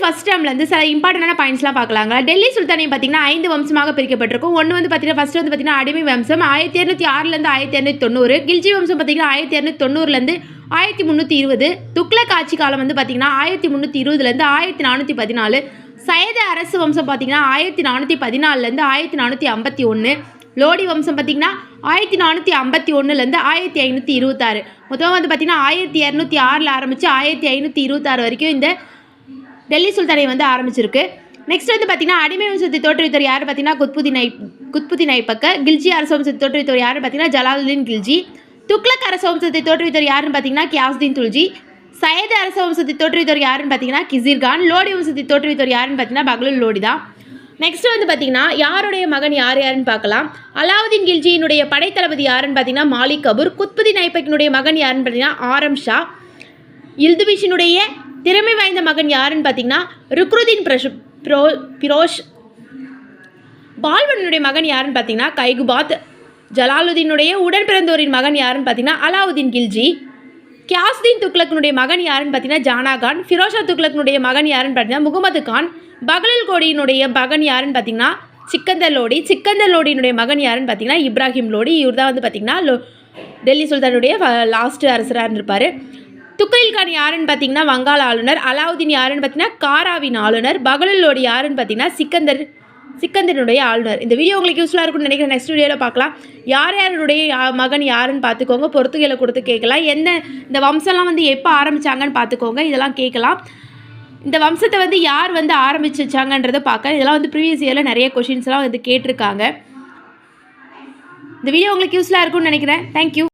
First டேர்ம்லேருந்து சில இம்பார்ட்டண்டான பாயிண்ட்ஸ்லாம் பார்க்கலாங்க. டெல்லி சுல்தானியம் பார்த்தீங்கன்னா 5 வம்சமாக பிரிக்கப்பட்டிருக்கும். ஒன்று வந்து பார்த்தீங்கன்னா ஃபர்ஸ்ட் வந்து பார்த்தீங்கன்னா அடிமை வம்சம் 1206லேருந்து 1290. கில்ஜி வம்சம் பார்த்தீங்கன்னா 1290லேருந்து 1320. துக்ளக் ஆட்சி காலம் வந்து பார்த்தீங்கன்னா 1320லேருந்து 1414. சையத அரசு வம்சம் பார்த்தீங்கன்னா 1414லேருந்து 1451. லோடி வம்சம் பார்த்தீங்கன்னா 1451லேருந்து 1526. மொத்தமாக வந்து பார்த்தீங்கன்னா 1206 ஆரம்பித்து 1526 வரைக்கும் இந்த டெல்லி சுல்தானியம் வந்து ஆரம்பிச்சிருக்கு. நெக்ஸ்ட் வந்து பார்த்தீங்கன்னா அடிமை வம்சத்தை தோற்றுவித்தவர் யார் பார்த்தீங்கன்னா குத்புதீன் ஐபக். கில்ஜி அரசு வம்சத்தை தோற்றுவித்தவர் யாருன்னு பார்த்தீங்கன்னா ஜலாலுதீன் கில்ஜி. துக்ளக் அரசு வம்சத்தை தோற்றுவித்தவர் யாருன்னு பார்த்தீங்கன்னா கியாசுதீன் துல்ஜி. சையது அரசு வம்சத்தை தோற்றுவித்தவர் யாருன்னு பார்த்தீங்கன்னா கிசிர் கான். லோடி வம்சத்தை தோற்றுவித்தவர் யாருன்னு பார்த்தீங்கன்னா பக்லுல் லோடி தான். நெக்ஸ்ட் வந்து பார்த்தீங்கன்னா யாருடைய மகன் யாருன்னு பார்க்கலாம். அலாவுதீன் கில்ஜியினுடைய படைத்தளபதி யாருன்னு பார்த்தீங்கன்னா மாலிக் கபூர். குத்புதீன் ஐபக்கினுடைய மகன் யாருன்னு பார்த்தீங்கன்னா ஆரம் ஷா. இல்துமிஷினுடைய திறமை வாய்ந்த மகன் யாருன்னு பார்த்தீங்கன்னா ருக்ருதீன் பிரோஷ். பால்பனுடைய மகன் யாருன்னு பார்த்தீங்கன்னா கைகுபாத். ஜலாலுதீனுடைய உடன் பிறந்தோரின் மகன் யாருன்னு பார்த்தீங்கன்னா அலாவுதீன் கில்ஜி. கியாசுதீன் துக்ளக்கினுடைய மகன் யாருன்னு பார்த்தீங்கன்னா ஜானா கான். ஃபிரோஷா துக்ளக்கினுடைய மகன் யாருன்னு பார்த்தீங்கன்னா முகமது கான். பக்லுல் கோடியினுடைய மகன் யாருன்னு பார்த்தீங்கன்னா சிக்கந்தர் லோடி. சிக்கந்தர் லோடியினுடைய மகன் யாருன்னு பார்த்தீங்கன்னா இப்ராஹிம் லோடி. இவர் தான் வந்து பார்த்தீங்கன்னா டெல்லி சுல்தானுடைய லாஸ்ட் அரசராக இருந்திருப்பார். துக்ரில் கான் யாருன்னு பார்த்தீங்கன்னா வங்காள ஆளுநர். அலாவுதீன் யாருன்னு பார்த்தீங்கன்னா காராவின் ஆளுநர். பக்லுல் லோடி யாருன்னு பார்த்தீங்கன்னா சிக்கந்தருடைய ஆளுநர். இந்த வீடியோ உங்களுக்கு யூஸ்ஃபுல்லாக இருக்கும்னு நினைக்கிறேன். நெக்ஸ்ட் வீடியோவில் பார்க்கலாம். யாருடைய மகன் யாருன்னு பார்த்துக்கோங்க. பொறுத்துகையில் கொடுத்து கேட்கலாம். இந்த வம்சம்லாம் வந்து எப்போ ஆரம்பித்தாங்கன்னு பார்த்துக்கோங்க. இதெல்லாம் கேட்கலாம். இந்த வம்சத்தை வந்து யார் வந்து ஆரம்பிச்சாங்கன்றதை பார்க்க. இதெல்லாம் வந்து ப்ரீவியஸ் இயரில் நிறைய கொஷின்ஸ்லாம் வந்து கேட்டிருக்காங்க. இந்த வீடியோ உங்களுக்கு யூஸ்ஃபுல்லாக இருக்கும்னு நினைக்கிறேன். தேங்க்யூ.